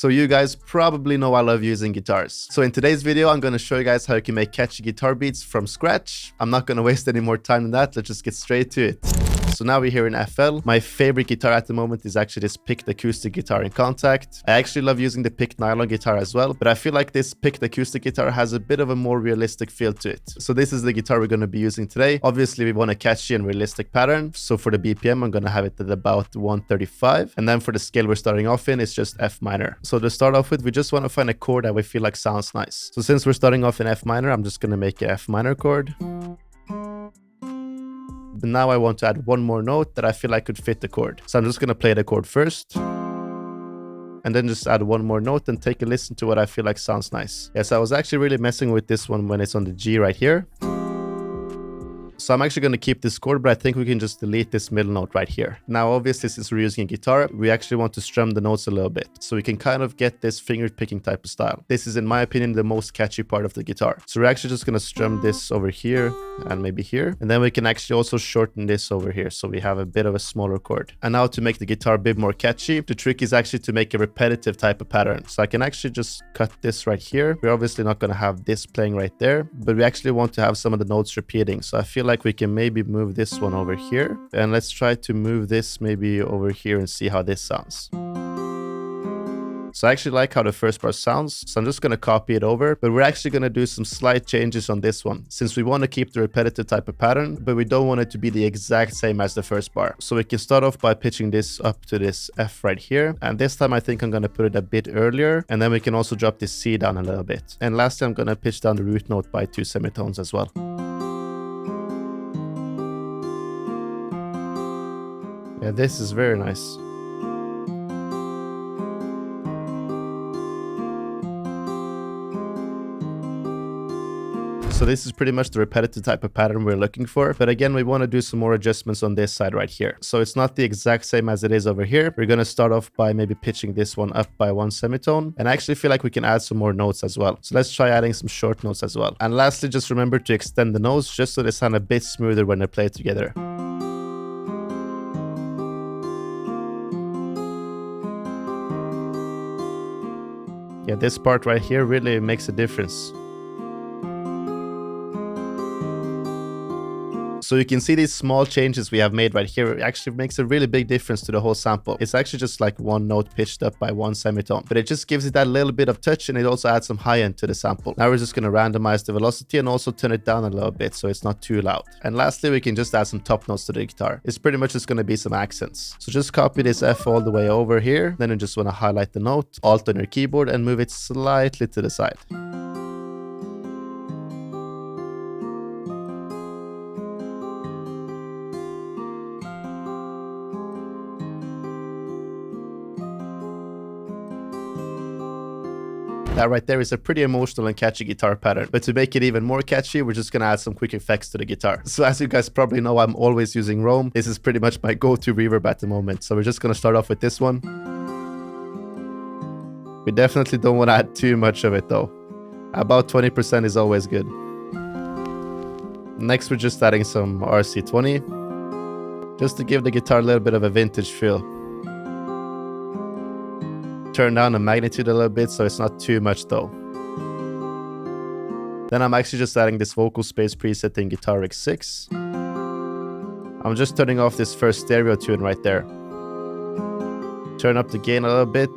So you guys probably know I love using guitars. So in today's video, I'm going to show you guys how you can make catchy guitar beats from scratch. I'm not going to waste any more time than that. Let's just get straight to it. So now we're here in FL. My favorite guitar at the moment is actually this picked acoustic guitar in Contact. I actually love using the picked nylon guitar as well, but I feel like this picked acoustic guitar has a bit of a more realistic feel to it. So this is the guitar we're going to be using today. Obviously, we want a catchy and realistic pattern. So for the BPM, I'm going to have it at about 135. And then for the scale we're starting off in, it's just F minor. So to start off with, we just want to find a chord that we feel like sounds nice. So since we're starting off in F minor, I'm just going to make an F minor chord. But now I want to add one more note that I feel like could fit the chord. So I'm just going to play the chord first. And then just add one more note and take a listen to what I feel like sounds nice. Yes, I was actually really messing with this one when it's on the G right here. So I'm actually going to keep this chord, but I think we can just delete this middle note right here. Now, obviously, since we're using a guitar, we actually want to strum the notes a little bit. So we can kind of get this finger picking type of style. This is, in my opinion, the most catchy part of the guitar. So we're actually just going to strum this over here and maybe here. And then we can actually also shorten this over here. So we have a bit of a smaller chord. And now to make the guitar a bit more catchy, the trick is actually to make a repetitive type of pattern. So I can actually just cut this right here. We're obviously not going to have this playing right there, but we actually want to have some of the notes repeating. So I feel like we can maybe move this one over here, and let's try to move this maybe over here and see how this sounds. So I actually like how the first part sounds, so I'm just going to copy it over, but we're actually going to do some slight changes on this one, since we want to keep the repetitive type of pattern, but we don't want it to be the exact same as the first bar. So we can start off by pitching this up to this F right here, and this time I think I'm going to put it a bit earlier, and then we can also drop this C down a little bit. And lastly, I'm going to pitch down the root note by 2 semitones as well. Yeah, this is very nice. So this is pretty much the repetitive type of pattern we're looking for. But again, we want to do some more adjustments on this side right here. So it's not the exact same as it is over here. We're going to start off by maybe pitching this one up by 1 semitone. And I actually feel like we can add some more notes as well. So let's try adding some short notes as well. And lastly, just remember to extend the notes just so they sound a bit smoother when they play together. Yeah, this part right here really makes a difference. So you can see these small changes we have made right here. It actually makes a really big difference to the whole sample. It's actually just like one note pitched up by 1 semitone, but it just gives it that little bit of touch, and it also adds some high end to the sample. Now we're just going to randomize the velocity and also turn it down a little bit so it's not too loud. And lastly, we can just add some top notes to the guitar. It's pretty much just going to be some accents. So just copy this F all the way over here. Then you just want to highlight the note, Alt on your keyboard, and move it slightly to the side. That right there is a pretty emotional and catchy guitar pattern. But to make it even more catchy, we're just going to add some quick effects to the guitar. So as you guys probably know, I'm always using Roam. This is pretty much my go-to reverb at the moment. So we're just going to start off with this one. We definitely don't want to add too much of it though. About 20% is always good. Next, we're just adding some RC20, just to give the guitar a little bit of a vintage feel. Turn down the magnitude a little bit so it's not too much though. Then I'm actually just adding this vocal space preset in Guitar Rig 6. I'm just turning off this first stereo tune right there. Turn up the gain a little bit.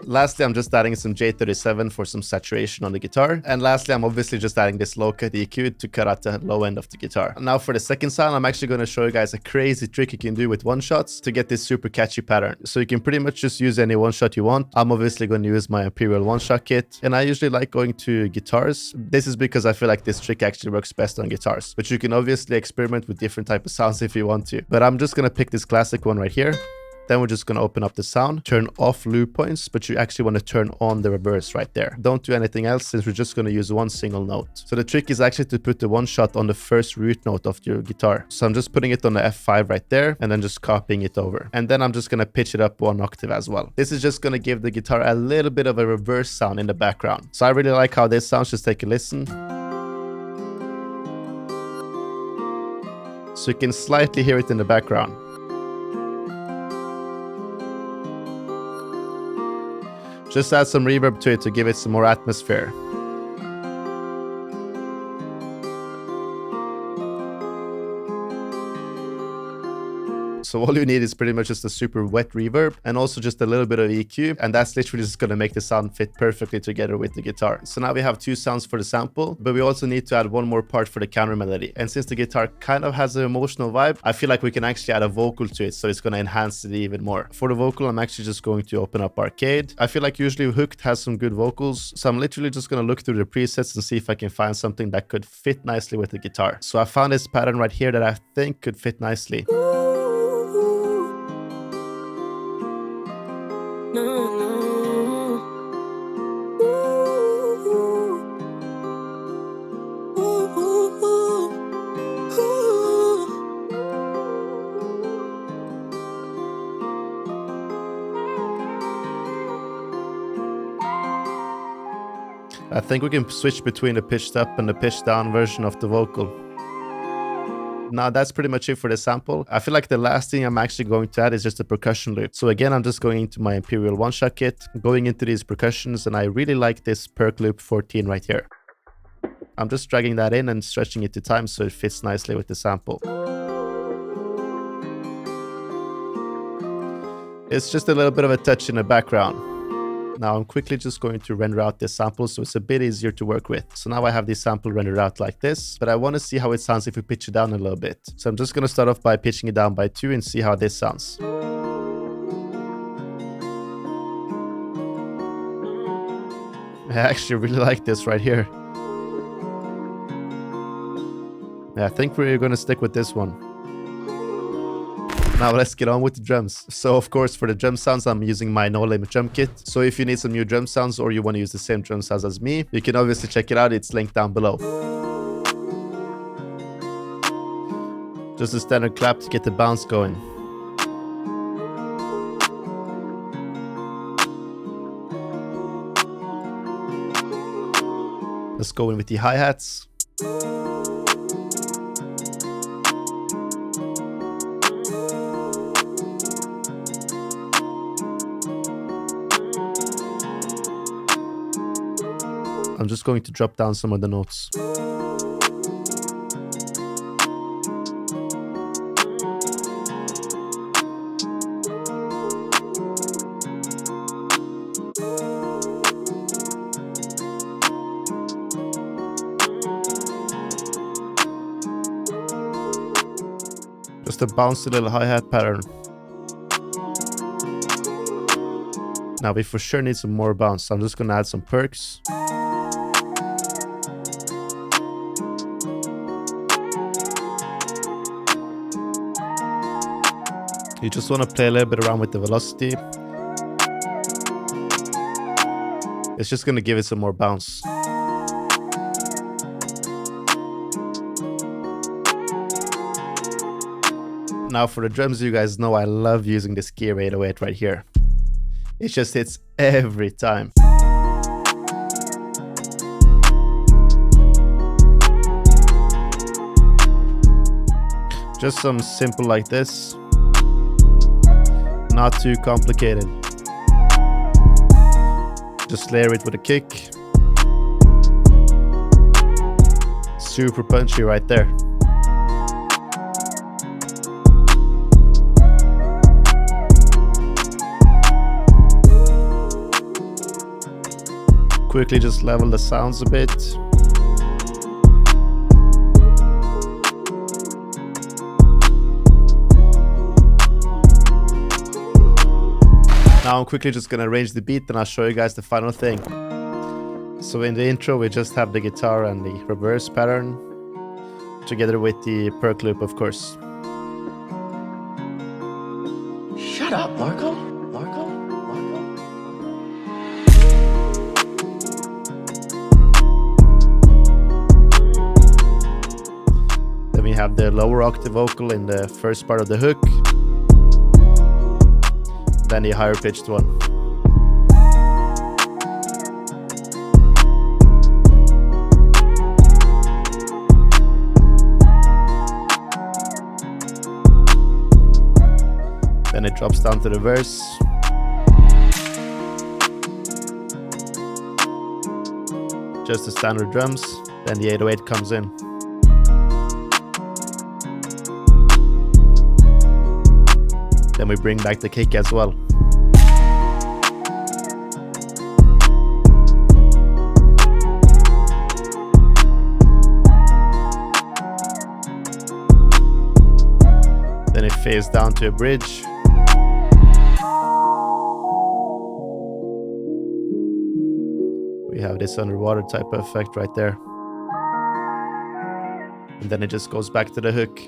Lastly, I'm just adding some J37 for some saturation on the guitar. And lastly, I'm obviously just adding this low cut EQ to cut out the low end of the guitar. Now for the second sound, I'm actually going to show you guys a crazy trick you can do with one-shots to get this super catchy pattern. So you can pretty much just use any one-shot you want. I'm obviously going to use my Imperial one-shot kit. And I usually like going to guitars. This is because I feel like this trick actually works best on guitars. But you can obviously experiment with different type of sounds if you want to. But I'm just going to pick this classic one right here. Then we're just going to open up the sound, turn off loop points, but you actually want to turn on the reverse right there. Don't do anything else since we're just going to use one single note. So the trick is actually to put the one shot on the first root note of your guitar. So I'm just putting it on the F5 right there and then just copying it over. And then I'm just going to pitch it up 1 octave as well. This is just going to give the guitar a little bit of a reverse sound in the background. So I really like how this sounds. Just take a listen. So you can slightly hear it in the background. Just add some reverb to it to give it some more atmosphere. So all you need is pretty much just a super wet reverb and also just a little bit of EQ, and that's literally just going to make the sound fit perfectly together with the guitar. So now we have 2 sounds for the sample, but we also need to add one more part for the counter melody. And since the guitar kind of has an emotional vibe, I feel like we can actually add a vocal to it, so it's going to enhance it even more. For the vocal, I'm actually just going to open up Arcade. I feel like usually Hooked has some good vocals, so I'm literally just going to look through the presets and see if I can find something that could fit nicely with the guitar. So I found this pattern right here that I think could fit nicely. I think we can switch between the pitched up and the pitched down version of the vocal. Now that's pretty much it for the sample. I feel like the last thing I'm actually going to add is just a percussion loop. So again, I'm just going into my Imperial one-shot kit, going into these percussions, and I really like this perk loop 14 right here. I'm just dragging that in and stretching it to time so it fits nicely with the sample. It's just a little bit of a touch in the background. Now I'm quickly just going to render out this sample so it's a bit easier to work with. So now I have this sample rendered out like this, but I want to see how it sounds if we pitch it down a little bit. So I'm just going to start off by pitching it down by 2 and see how this sounds. I actually really like this right here. Yeah, I think we're going to stick with this one. Now let's get on with the drums. So of course for the drum sounds I'm using my No Limit drum kit. So if you need some new drum sounds or you want to use the same drum sounds as me, you can obviously check it out, it's linked down below. Just a standard clap to get the bounce going. Let's go in with the hi-hats. I'm just going to drop down some of the notes. Just a bouncy little hi-hat pattern. Now we for sure need some more bounce, so I'm just going to add some perks. You just want to play a little bit around with the velocity. It's just going to give it some more bounce. Now for the drums, you guys know I love using this gear 808 right here. It just hits every time. Just some simple like this. Not too complicated. Just layer it with a kick. Super punchy right there. Quickly just level the sounds a bit. Now I'm quickly just gonna arrange the beat and I'll show you guys the final thing. So in the intro we just have the guitar and the reverse pattern together with the perk loop, of course. Shut up, Marko. Then we have the lower octave vocal in the first part of the hook. Then the higher pitched one. Then it drops down to the verse. Just the standard drums. Then the 808 comes in. Then we bring back the kick as well. Then it fades down to a bridge. We have this underwater type of effect right there. And then it just goes back to the hook.